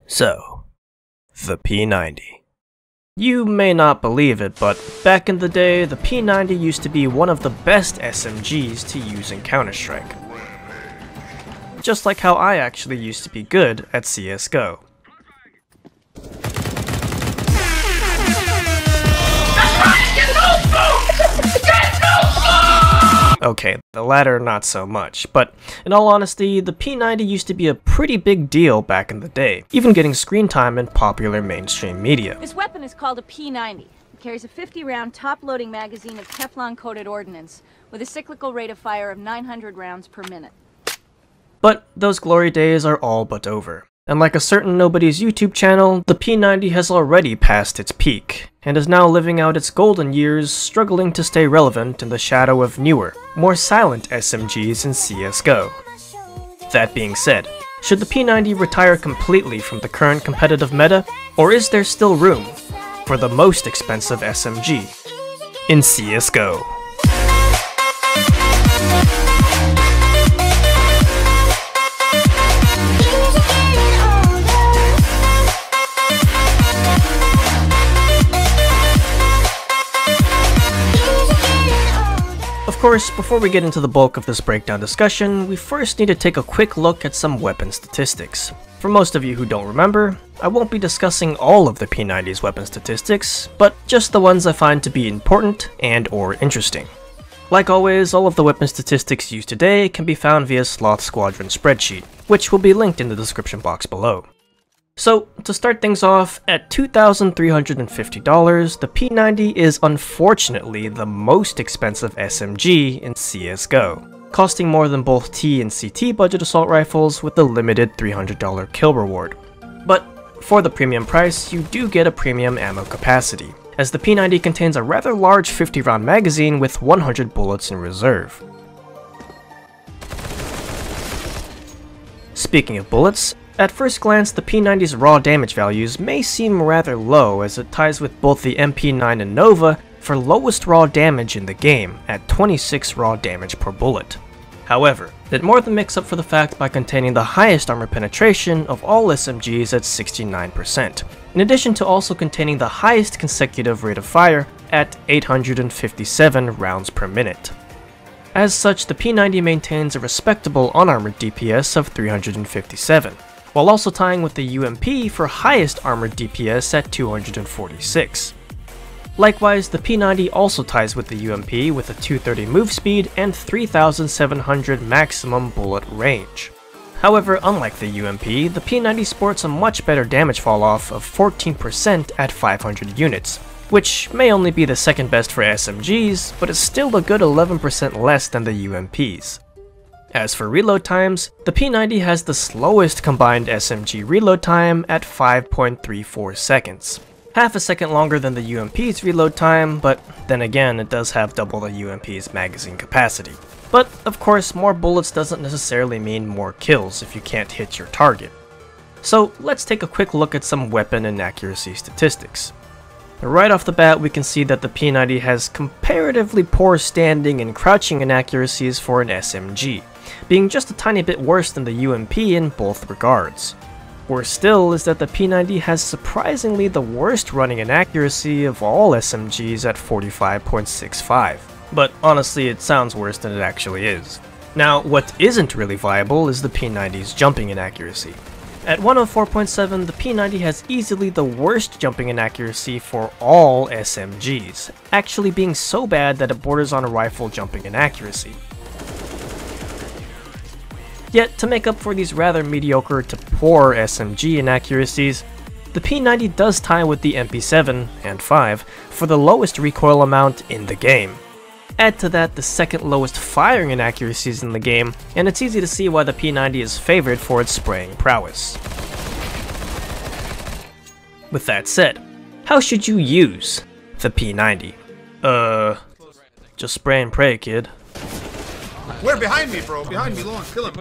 So, the P90. You may not believe it, but back in the day, the P90 used to be one of the best SMGs to use in Counter-Strike. Just like how I actually used to be good at CSGO. Okay, the latter not so much, but in all honesty, the P90 used to be a pretty big deal back in the day, even getting screen time in popular mainstream media. This weapon is called a P90. It carries a 50-round top-loading magazine of Teflon-coated ordnance, with a cyclical rate of fire of 900 rounds per minute. But those glory days are all but over. And like a certain nobody's YouTube channel, the P90 has already passed its peak, and is now living out its golden years struggling to stay relevant in the shadow of newer, more silent SMGs in CSGO. That being said, should the P90 retire completely from the current competitive meta, or is there still room for the most expensive SMG in CSGO? Of course, before we get into the bulk of this breakdown discussion, we first need to take a quick look at some weapon statistics. For most of you who don't remember, I won't be discussing all of the P90's weapon statistics, but just the ones I find to be important and or interesting. Like always, all of the weapon statistics used today can be found via Sloth Squadron spreadsheet, which will be linked in the description box below. So, to start things off, at $2,350, the P90 is unfortunately the most expensive SMG in CSGO, costing more than both T and CT budget assault rifles with a limited $300 kill reward. But for the premium price, you do get a premium ammo capacity, as the P90 contains a rather large 50-round magazine with 100 bullets in reserve. Speaking of bullets, at first glance, the P90's raw damage values may seem rather low as it ties with both the MP9 and Nova for lowest raw damage in the game at 26 raw damage per bullet. However, it more than makes up for the fact by containing the highest armor penetration of all SMGs at 69%, in addition to also containing the highest consecutive rate of fire at 857 rounds per minute. As such, the P90 maintains a respectable unarmored DPS of 357. While also tying with the UMP for highest armored DPS at 246. Likewise, the P90 also ties with the UMP with a 230 move speed and 3,700 maximum bullet range. However, unlike the UMP, the P90 sports a much better damage falloff of 14% at 500 units, which may only be the second best for SMGs, but is still a good 11% less than the UMPs. As for reload times, the P90 has the slowest combined SMG reload time at 5.34 seconds. Half a second longer than the UMP's reload time, but then again it does have double the UMP's magazine capacity. But of course, more bullets doesn't necessarily mean more kills if you can't hit your target. So let's take a quick look at some weapon and accuracy statistics. Right off the bat, we can see that the P90 has comparatively poor standing and crouching inaccuracies for an SMG, being just a tiny bit worse than the UMP in both regards. Worse still is that the P90 has surprisingly the worst running inaccuracy of all SMGs at 45.65. But honestly, it sounds worse than it actually is. Now, what isn't really viable is the P90's jumping inaccuracy. At 104.7, the P90 has easily the worst jumping inaccuracy for all SMGs, actually being so bad that it borders on a rifle jumping inaccuracy. Yet, to make up for these rather mediocre to poor SMG inaccuracies, the P90 does tie with the MP7 and 5 for the lowest recoil amount in the game. Add to that the second lowest firing inaccuracies in the game, and it's easy to see why the P90 is favored for its spraying prowess. With that said, how should you use the P90? Just spray and pray, kid. Where? Behind me, bro. Behind me, Long. Kill him.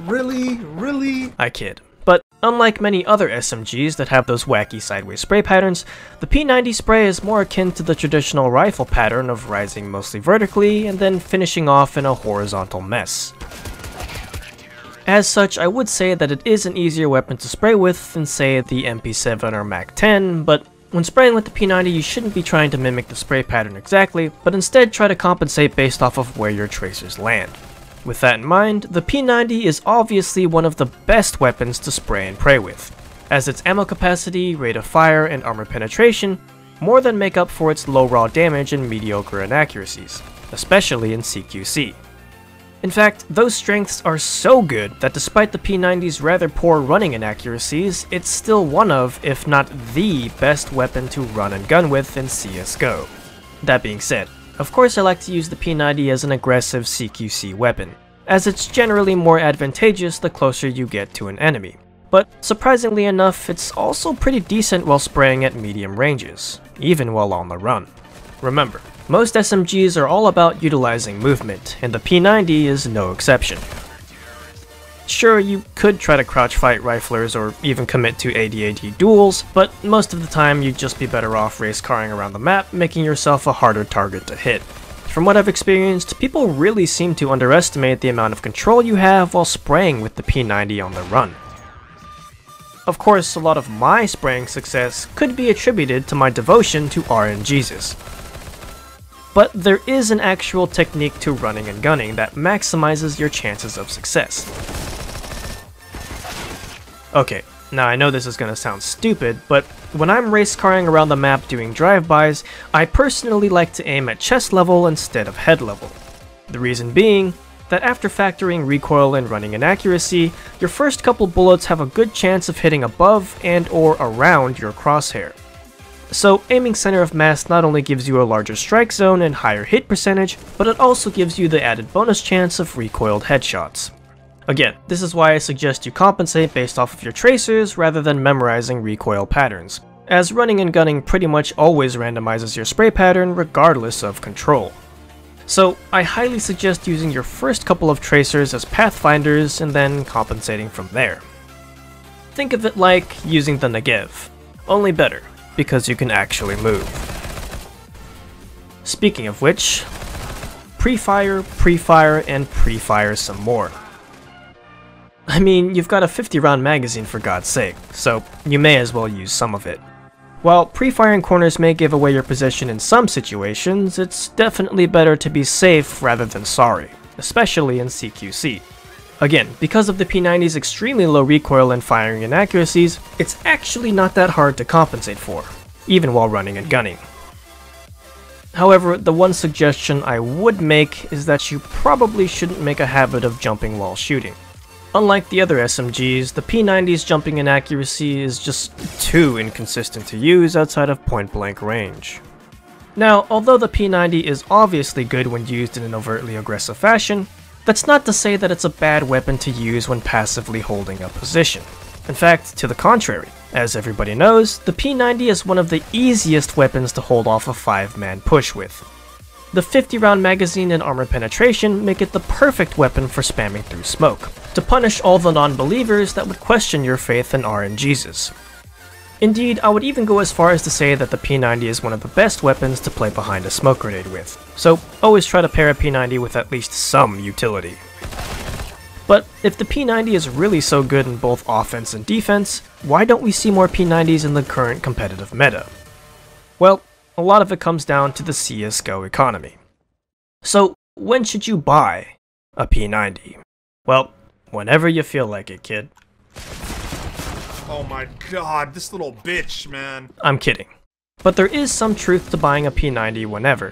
Really? I kid. But unlike many other SMGs that have those wacky sideways spray patterns, the P90 spray is more akin to the traditional rifle pattern of rising mostly vertically and then finishing off in a horizontal mess. As such, I would say that it is an easier weapon to spray with than say the MP7 or MAC-10, but when spraying with the P90 you shouldn't be trying to mimic the spray pattern exactly, but instead try to compensate based off of where your tracers land. With that in mind, the P90 is obviously one of the best weapons to spray and pray with, as its ammo capacity, rate of fire, and armor penetration more than make up for its low raw damage and mediocre inaccuracies, especially in CQC. In fact, those strengths are so good that despite the P90's rather poor running inaccuracies, it's still one of, if not the best weapon to run and gun with in CSGO. That being said, of course I like to use the P90 as an aggressive CQC weapon, as it's generally more advantageous the closer you get to an enemy. But surprisingly enough, it's also pretty decent while spraying at medium ranges, even while on the run. Remember, most SMGs are all about utilizing movement, and the P90 is no exception. Sure, you could try to crouch fight riflers or even commit to AD-AD duels, but most of the time you'd just be better off race carring around the map, making yourself a harder target to hit. From what I've experienced, people really seem to underestimate the amount of control you have while spraying with the P90 on the run. Of course, a lot of my spraying success could be attributed to my devotion to RNGesus. But there is an actual technique to running and gunning that maximizes your chances of success. Okay, now I know this is gonna sound stupid, but when I'm race carring around the map doing drive-bys, I personally like to aim at chest level instead of head level. The reason being that after factoring recoil and running inaccuracy, your first couple bullets have a good chance of hitting above and or around your crosshair. So aiming center of mass not only gives you a larger strike zone and higher hit percentage, but it also gives you the added bonus chance of recoiled headshots. Again, this is why I suggest you compensate based off of your tracers rather than memorizing recoil patterns, as running and gunning pretty much always randomizes your spray pattern regardless of control. So I highly suggest using your first couple of tracers as pathfinders and then compensating from there. Think of it like using the Negev, only better, because you can actually move. Speaking of which, pre-fire, and pre-fire some more. I mean, you've got a 50-round magazine for God's sake, so you may as well use some of it. While pre-firing corners may give away your position in some situations, it's definitely better to be safe rather than sorry, especially in CQC. Again, because of the P90's extremely low recoil and firing inaccuracies, it's actually not that hard to compensate for, even while running and gunning. However, the one suggestion I would make is that you probably shouldn't make a habit of jumping while shooting. Unlike the other SMGs, the P90's jumping inaccuracy is just too inconsistent to use outside of point-blank range. Now, although the P90 is obviously good when used in an overtly aggressive fashion, that's not to say that it's a bad weapon to use when passively holding a position. In fact, to the contrary. As everybody knows, the P90 is one of the easiest weapons to hold off a 5-man push with. The 50-round magazine and armor penetration make it the perfect weapon for spamming through smoke, to punish all the non-believers that would question your faith in RNGesus. Indeed, I would even go as far as to say that the P90 is one of the best weapons to play behind a smoke grenade with, so always try to pair a P90 with at least some utility. But if the P90 is really so good in both offense and defense, why don't we see more P90s in the current competitive meta? Well, a lot of it comes down to the CSGO economy. So, when should you buy a P90? Well, whenever you feel like it, kid. Oh my god, this little bitch, man. I'm kidding. But there is some truth to buying a P90 whenever,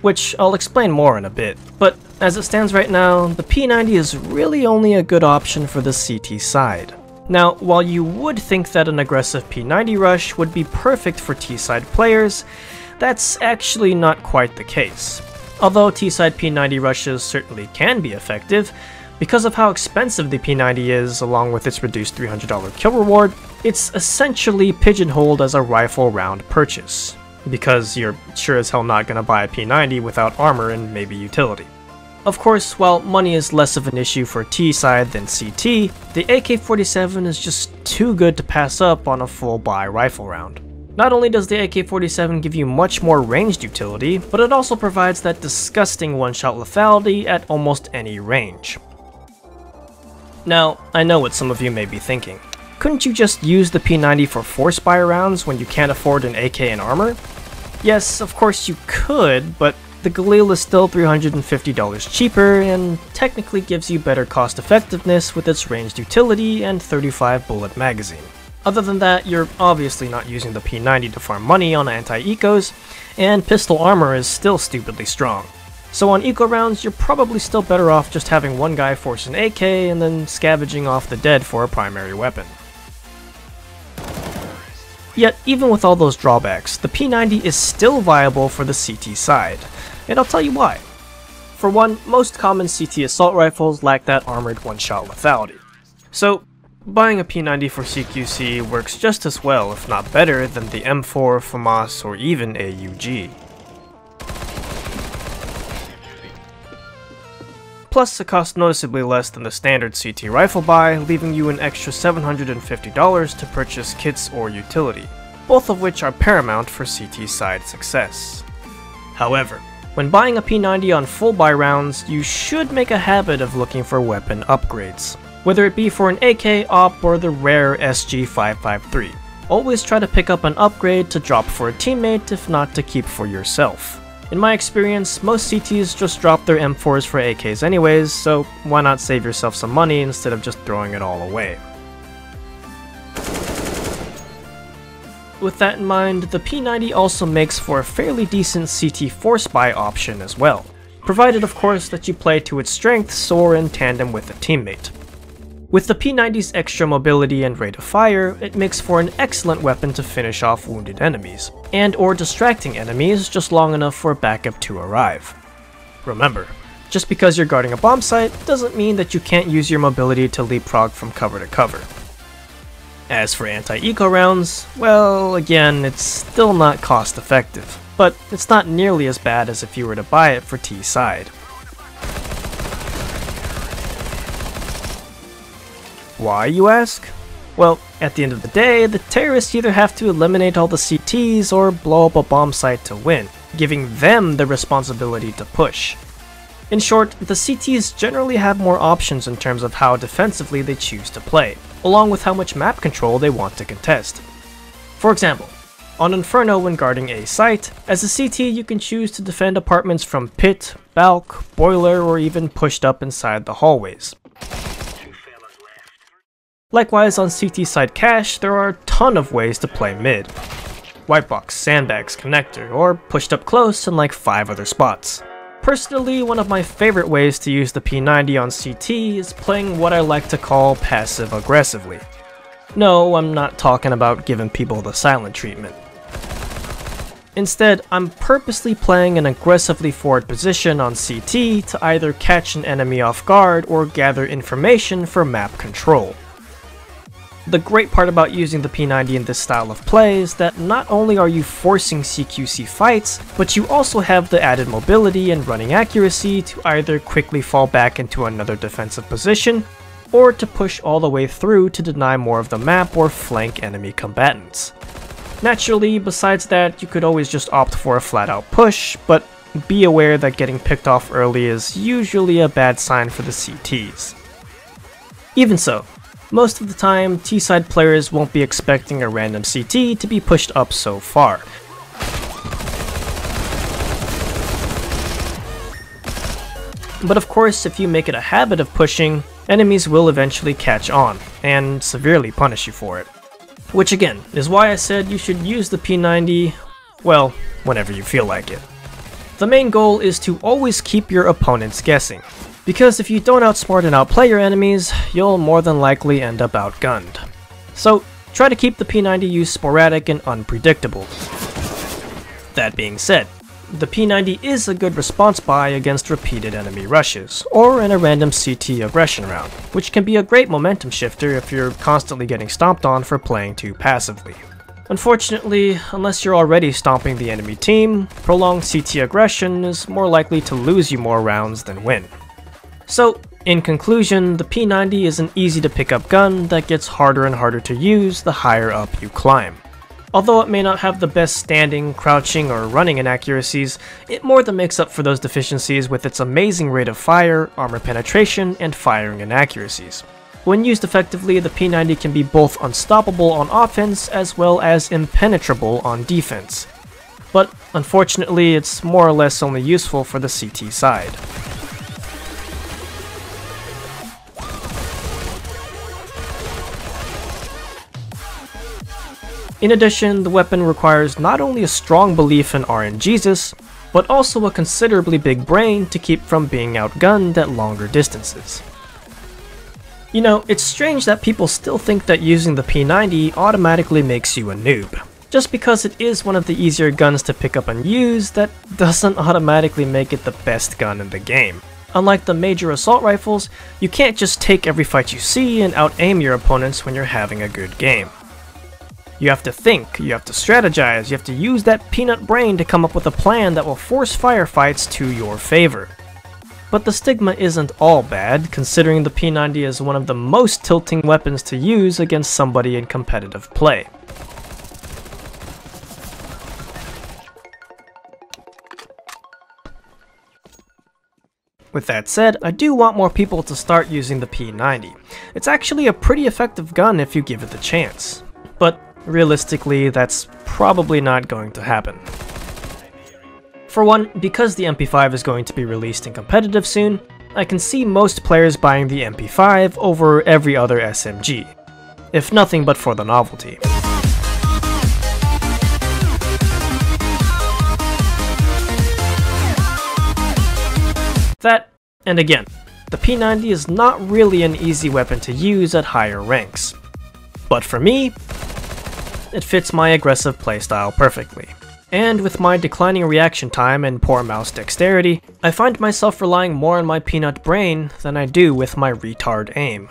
which I'll explain more in a bit. But as it stands right now, the P90 is really only a good option for the CT side. Now, while you would think that an aggressive P90 rush would be perfect for T-side players, that's actually not quite the case. Although T-side P90 rushes certainly can be effective, because of how expensive the P90 is along with its reduced $300 kill reward, it's essentially pigeonholed as a rifle round purchase, because you're sure as hell not gonna buy a P90 without armor and maybe utility. Of course, while money is less of an issue for T-side than CT, the AK-47 is just too good to pass up on a full buy rifle round. Not only does the AK-47 give you much more ranged utility, but it also provides that disgusting one-shot lethality at almost any range. Now, I know what some of you may be thinking. Couldn't you just use the P90 for force fire rounds when you can't afford an AK and armor? Yes, of course you could, but the Galil is still $350 cheaper and technically gives you better cost effectiveness with its ranged utility and 35 bullet magazine. Other than that, you're obviously not using the P90 to farm money on anti-ecos, and pistol armor is still stupidly strong. So on eco rounds, you're probably still better off just having one guy force an AK and then scavenging off the dead for a primary weapon. Yet, even with all those drawbacks, the P90 is still viable for the CT side, and I'll tell you why. For one, most common CT assault rifles lack that armored one-shot lethality. So, buying a P90 for CQC works just as well, if not better, than the M4, FAMAS, or even AUG. Plus, it costs noticeably less than the standard CT rifle buy, leaving you an extra $750 to purchase kits or utility, both of which are paramount for CT side success. However, when buying a P90 on full buy rounds, you should make a habit of looking for weapon upgrades, whether it be for an AK, OP, or the rare SG553. Always try to pick up an upgrade to drop for a teammate, if not to keep for yourself. In my experience, most CTs just drop their M4s for AKs anyways, so why not save yourself some money instead of just throwing it all away. With that in mind, the P90 also makes for a fairly decent CT force buy option as well, provided of course that you play to its strengths or in tandem with a teammate. With the P90's extra mobility and rate of fire, it makes for an excellent weapon to finish off wounded enemies, and or distracting enemies just long enough for backup to arrive. Remember, just because you're guarding a bomb site doesn't mean that you can't use your mobility to leapfrog from cover to cover. As for anti-eco rounds, well, again, it's still not cost effective, but it's not nearly as bad as if you were to buy it for T side. Why, you ask? Well, at the end of the day, the terrorists either have to eliminate all the CTs or blow up a bomb site to win, giving them the responsibility to push. In short, the CTs generally have more options in terms of how defensively they choose to play, along with how much map control they want to contest. For example, on Inferno when guarding a site, as a CT you can choose to defend apartments from pit, balk, boiler, or even pushed up inside the hallways. Likewise, on CT side cache, there are a ton of ways to play mid. White box, sandbags, connector, or pushed up close in like 5 other spots. Personally, one of my favorite ways to use the P90 on CT is playing what I like to call passive aggressively. No, I'm not talking about giving people the silent treatment. Instead, I'm purposely playing an aggressively forward position on CT to either catch an enemy off guard or gather information for map control. The great part about using the P90 in this style of play is that not only are you forcing CQC fights, but you also have the added mobility and running accuracy to either quickly fall back into another defensive position, or to push all the way through to deny more of the map or flank enemy combatants. Naturally, besides that, you could always just opt for a flat-out push, but be aware that getting picked off early is usually a bad sign for the CTs. Even so, most of the time, T-side players won't be expecting a random CT to be pushed up so far. But of course, if you make it a habit of pushing, enemies will eventually catch on, and severely punish you for it. Which again, is why I said you should use the P90, well, whenever you feel like it. The main goal is to always keep your opponents guessing, because if you don't outsmart and outplay your enemies, you'll more than likely end up outgunned. So try to keep the P90 use sporadic and unpredictable. That being said, the P90 is a good response buy against repeated enemy rushes, or in a random CT aggression round, which can be a great momentum shifter if you're constantly getting stomped on for playing too passively. Unfortunately, unless you're already stomping the enemy team, prolonged CT aggression is more likely to lose you more rounds than win. So, in conclusion, the P90 is an easy to pick up gun that gets harder and harder to use the higher up you climb. Although it may not have the best standing, crouching, or running inaccuracies, it more than makes up for those deficiencies with its amazing rate of fire, armor penetration, and firing inaccuracies. When used effectively, the P90 can be both unstoppable on offense as well as impenetrable on defense. But unfortunately, it's more or less only useful for the CT side. In addition, the weapon requires not only a strong belief in RNGesus, but also a considerably big brain to keep from being outgunned at longer distances. You know, it's strange that people still think that using the P90 automatically makes you a noob. Just because it is one of the easier guns to pick up and use, that doesn't automatically make it the best gun in the game. Unlike the major assault rifles, you can't just take every fight you see and out-aim your opponents when you're having a good game. You have to think, you have to strategize, you have to use that peanut brain to come up with a plan that will force firefights to your favor. But the stigma isn't all bad, considering the P90 is one of the most tilting weapons to use against somebody in competitive play. With that said, I do want more people to start using the P90. It's actually a pretty effective gun if you give it the chance. But realistically, that's probably not going to happen. For one, because the MP5 is going to be released in competitive soon, I can see most players buying the MP5 over every other SMG, if nothing but for the novelty. That, and again, the P90 is not really an easy weapon to use at higher ranks. But for me, it fits my aggressive playstyle perfectly. And with my declining reaction time and poor mouse dexterity, I find myself relying more on my peanut brain than I do with my retard aim.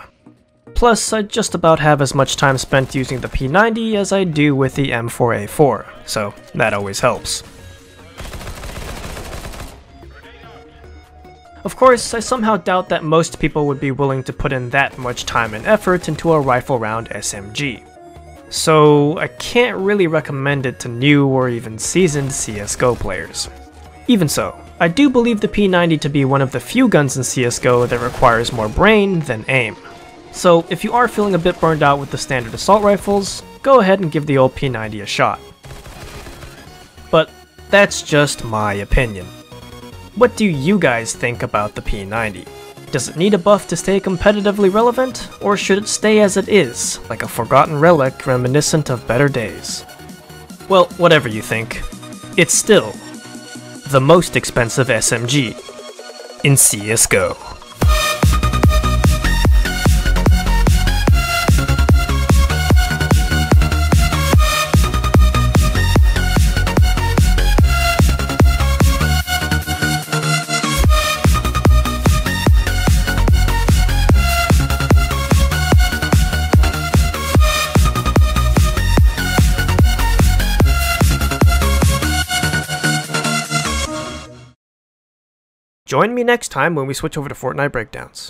Plus, I just about have as much time spent using the P90 as I do with the M4A4, so that always helps. Of course, I somehow doubt that most people would be willing to put in that much time and effort into a rifle round SMG. So I can't really recommend it to new or even seasoned CSGO players. Even so, I do believe the P90 to be one of the few guns in CSGO that requires more brain than aim. So if you are feeling a bit burned out with the standard assault rifles, go ahead and give the old P90 a shot. But that's just my opinion. What do you guys think about the P90? Does it need a buff to stay competitively relevant, or should it stay as it is, like a forgotten relic reminiscent of better days? Well, whatever you think, it's still the most expensive SMG in CSGO. Join me next time when we switch over to Fortnite breakdowns.